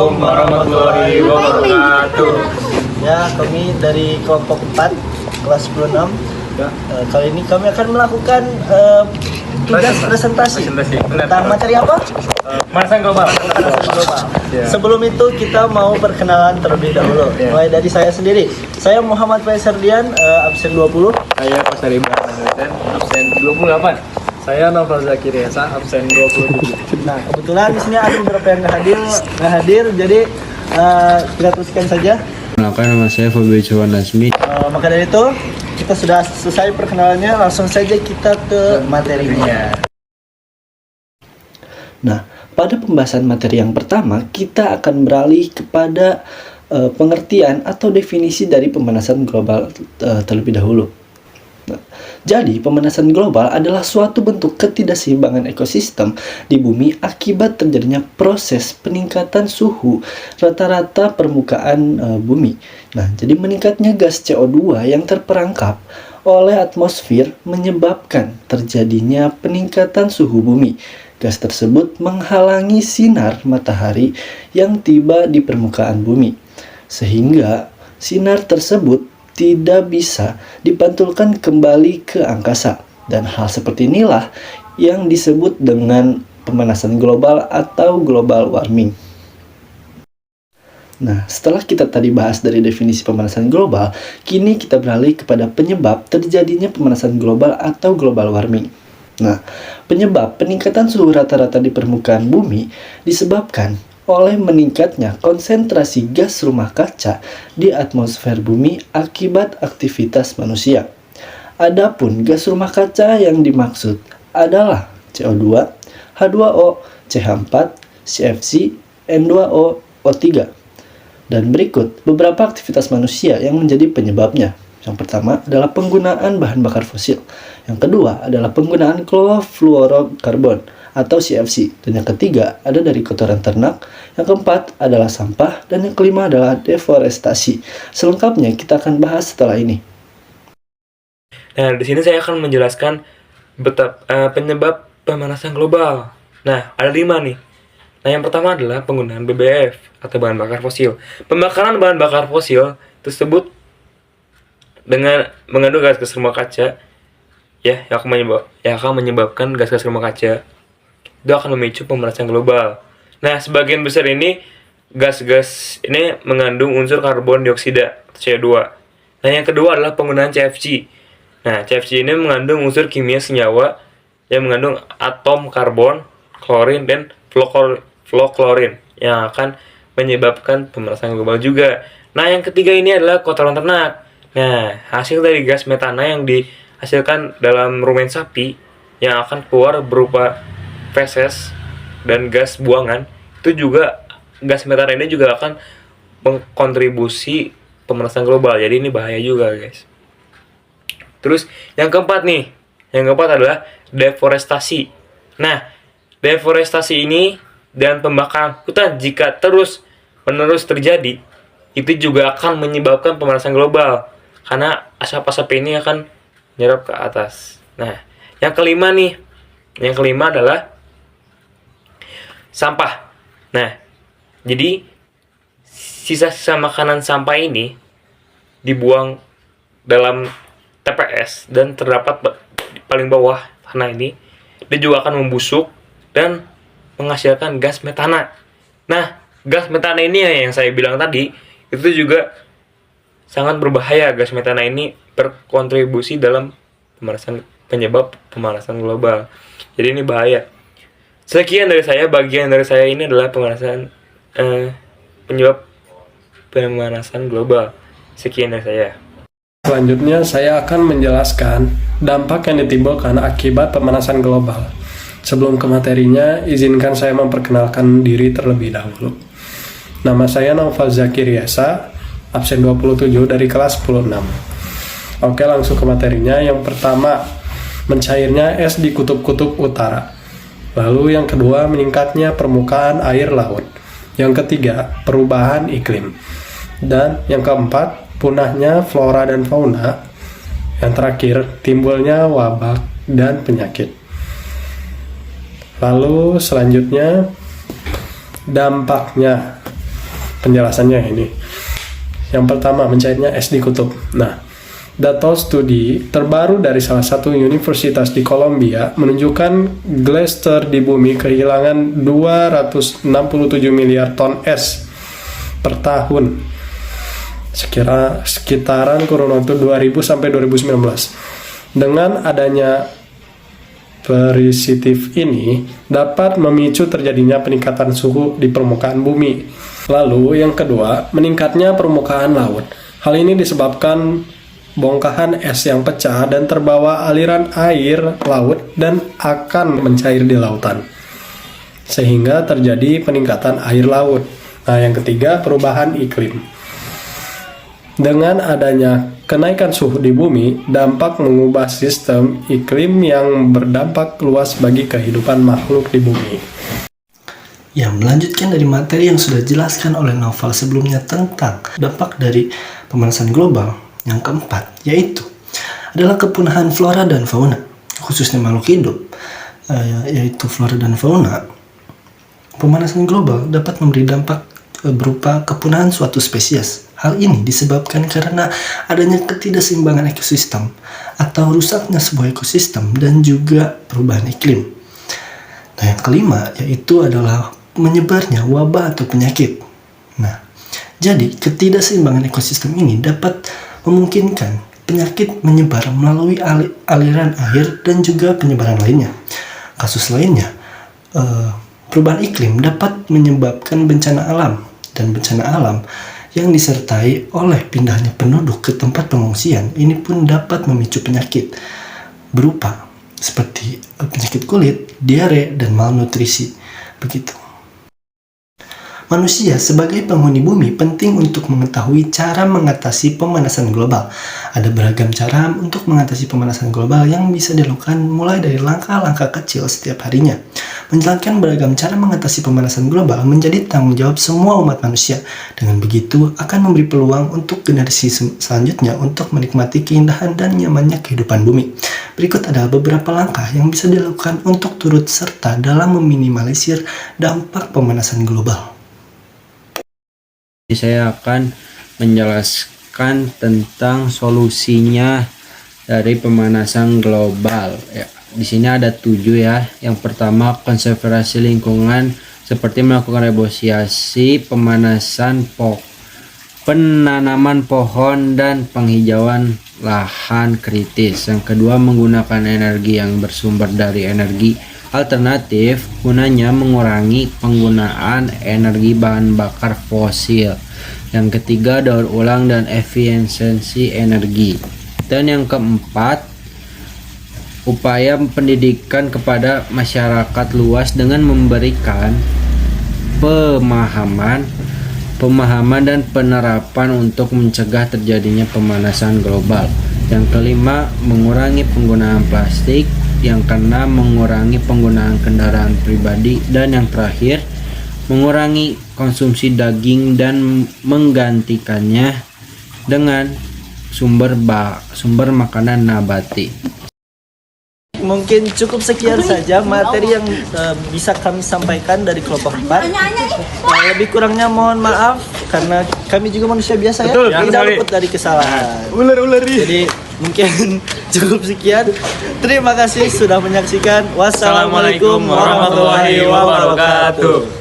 Assalamualaikum warahmatullahi wabarakatuh. Ya, kami dari kelompok 4 kelas 26. Kali ini kami akan melakukan tugas presentasi. Tentang materi apa? Pemanasan global. Ya. Sebelum itu kita mau perkenalan terlebih dahulu. Mulai dari saya sendiri. Saya Muhammad Faisardian, absen 20. Saya Pasar Ibrahim Hasan, absen 28. Saya Novel Zakir Yasa, absen 27. Nah, kebetulan di sini ada beberapa yang nggak hadir, jadi kita teruskan saja. Kenalkan, nama saya Fabio Johan Nasmi. Maka dari itu kita sudah selesai perkenalannya, langsung saja kita ke materinya. Nah, pada pembahasan materi yang pertama, kita akan beralih kepada pengertian atau definisi dari pemanasan global terlebih dahulu. Nah, jadi, pemanasan global adalah suatu bentuk ketidakseimbangan ekosistem di bumi akibat terjadinya proses peningkatan suhu rata-rata permukaan bumi. Nah, jadi meningkatnya gas CO2 yang terperangkap oleh atmosfer menyebabkan terjadinya peningkatan suhu bumi. Gas tersebut menghalangi sinar matahari yang tiba di permukaan bumi, sehingga sinar tersebut tidak bisa dipantulkan kembali ke angkasa. Dan hal seperti inilah yang disebut dengan pemanasan global atau global warming. Nah, setelah kita tadi bahas dari definisi pemanasan global, kini kita beralih kepada penyebab terjadinya pemanasan global atau global warming. Nah, penyebab peningkatan suhu rata-rata di permukaan bumi disebabkan oleh meningkatnya konsentrasi gas rumah kaca di atmosfer bumi akibat aktivitas manusia. Adapun gas rumah kaca yang dimaksud adalah CO2, H2O, CH4, CFC, N2O, O3. Dan berikut beberapa aktivitas manusia yang menjadi penyebabnya. Yang pertama adalah penggunaan bahan bakar fosil. Yang kedua adalah penggunaan klorofluorokarbon atau CFC. Dan yang ketiga ada dari kotoran ternak. Yang keempat adalah sampah. Dan yang kelima adalah deforestasi. Selengkapnya kita akan bahas setelah ini. Nah, di sini saya akan menjelaskan penyebab pemanasan global. Nah, ada 5 nih. Nah, yang pertama adalah penggunaan BBF atau bahan bakar fosil. Pembakaran bahan bakar fosil tersebut dengan mengandung gas rumah kaca yang akan menyebabkan gas rumah kaca itu akan memicu pemanasan global. Nah, sebagian besar ini gas-gas ini mengandung unsur karbon dioksida CO2. Nah, yang kedua adalah penggunaan CFC. Nah, CFC ini mengandung unsur kimia senyawa yang mengandung atom karbon, klorin, dan fluoroklorin yang akan menyebabkan pemanasan global juga. Nah, yang ketiga ini adalah kotoran ternak. Nah, hasil dari gas metana yang dihasilkan dalam rumen sapi yang akan keluar berupa feses dan gas buangan, itu juga gas metana ini juga akan mengkontribusi pemanasan global. Jadi ini bahaya juga, guys. Terus yang keempat adalah deforestasi. Nah, deforestasi ini dan pembakaran hutan jika terus-menerus terjadi, itu juga akan menyebabkan pemanasan global karena asap-asap ini akan menyerap ke atas. Nah, yang kelima adalah sampah. Nah, jadi sisa-sisa makanan sampah ini dibuang dalam TPS dan terdapat di paling bawah tanah ini, dia juga akan membusuk dan menghasilkan gas metana. Nah, gas metana ini yang saya bilang tadi, itu juga sangat berbahaya. Gas metana ini berkontribusi dalam penyebab pemanasan global. Jadi ini bahaya. Sekian dari saya, bagian dari saya ini adalah penyebab pemanasan global. Sekian dari saya. Selanjutnya saya akan menjelaskan dampak yang ditimbulkan akibat pemanasan global. Sebelum ke materinya, izinkan saya memperkenalkan diri terlebih dahulu. Nama saya Novel Zakir Yasa, absen 27 dari kelas 10-6. Oke, langsung ke materinya. Yang pertama, mencairnya es di kutub-kutub utara. Lalu yang kedua, meningkatnya permukaan air laut. Yang ketiga, perubahan iklim. Dan yang keempat, punahnya flora dan fauna. Yang terakhir, timbulnya wabah dan penyakit. Lalu selanjutnya, dampaknya. penjelasannya ini. Yang pertama, mencairnya es di kutub. Nah, data studi terbaru dari salah satu universitas di Kolombia menunjukkan glacier di bumi kehilangan 267 miliar ton es per tahun. Sekitaran kurun waktu 2000 sampai 2019. Dengan adanya presipitif ini dapat memicu terjadinya peningkatan suhu di permukaan bumi. Lalu yang kedua, meningkatnya permukaan laut. Hal ini disebabkan bongkahan es yang pecah dan terbawa aliran air laut dan akan mencair di lautan, sehingga terjadi peningkatan air laut. Nah, yang ketiga, perubahan iklim. Dengan adanya kenaikan suhu di bumi, dampak mengubah sistem iklim yang berdampak luas bagi kehidupan makhluk di bumi. Ya, melanjutkan dari materi yang sudah dijelaskan oleh novel sebelumnya tentang dampak dari pemanasan global, yang keempat yaitu adalah kepunahan flora dan fauna, khususnya makhluk hidup, yaitu flora dan fauna. Pemanasan global dapat memberi dampak berupa kepunahan suatu spesies. Hal ini disebabkan karena adanya ketidakseimbangan ekosistem atau rusaknya sebuah ekosistem dan juga perubahan iklim. Nah, yang kelima yaitu adalah menyebarnya wabah atau penyakit. Nah, jadi ketidakseimbangan ekosistem ini dapat memungkinkan penyakit menyebar melalui aliran air dan juga penyebaran lainnya. Kasus lainnya, perubahan iklim dapat menyebabkan bencana alam, dan bencana alam yang disertai oleh pindahnya penduduk ke tempat pengungsian ini pun dapat memicu penyakit berupa seperti penyakit kulit, diare, dan malnutrisi. Begitu. Manusia sebagai penghuni bumi penting untuk mengetahui cara mengatasi pemanasan global. Ada beragam cara untuk mengatasi pemanasan global yang bisa dilakukan mulai dari langkah-langkah kecil setiap harinya. Menjalankan beragam cara mengatasi pemanasan global menjadi tanggung jawab semua umat manusia. Dengan begitu akan memberi peluang untuk generasi selanjutnya untuk menikmati keindahan dan nyamannya kehidupan bumi. Berikut adalah beberapa langkah yang bisa dilakukan untuk turut serta dalam meminimalisir dampak pemanasan global. Saya akan menjelaskan tentang solusinya dari pemanasan global. Ya, di sini ada 7 ya. Yang pertama, konservasi lingkungan seperti melakukan reboisasi, pemanasan penanaman pohon dan penghijauan lahan kritis. Yang kedua, menggunakan energi yang bersumber dari energi alternatif, gunanya mengurangi penggunaan energi bahan bakar fosil. Yang ketiga, daur ulang dan efisiensi energi. Dan yang keempat, upaya pendidikan kepada masyarakat luas dengan memberikan pemahaman dan penerapan untuk mencegah terjadinya pemanasan global. Yang kelima, mengurangi penggunaan plastik. Yang keenam, mengurangi penggunaan kendaraan pribadi. Dan yang terakhir, mengurangi konsumsi daging dan menggantikannya dengan sumber makanan nabati. Mungkin cukup sekian saja materi yang bisa kami sampaikan dari kelompok 4. Lebih kurangnya mohon maaf karena kami juga manusia biasa ya. Betul, Tidak luput dari kesalahan. Ular Jadi mungkin cukup sekian. Terima kasih sudah menyaksikan. Wassalamualaikum warahmatullahi wabarakatuh.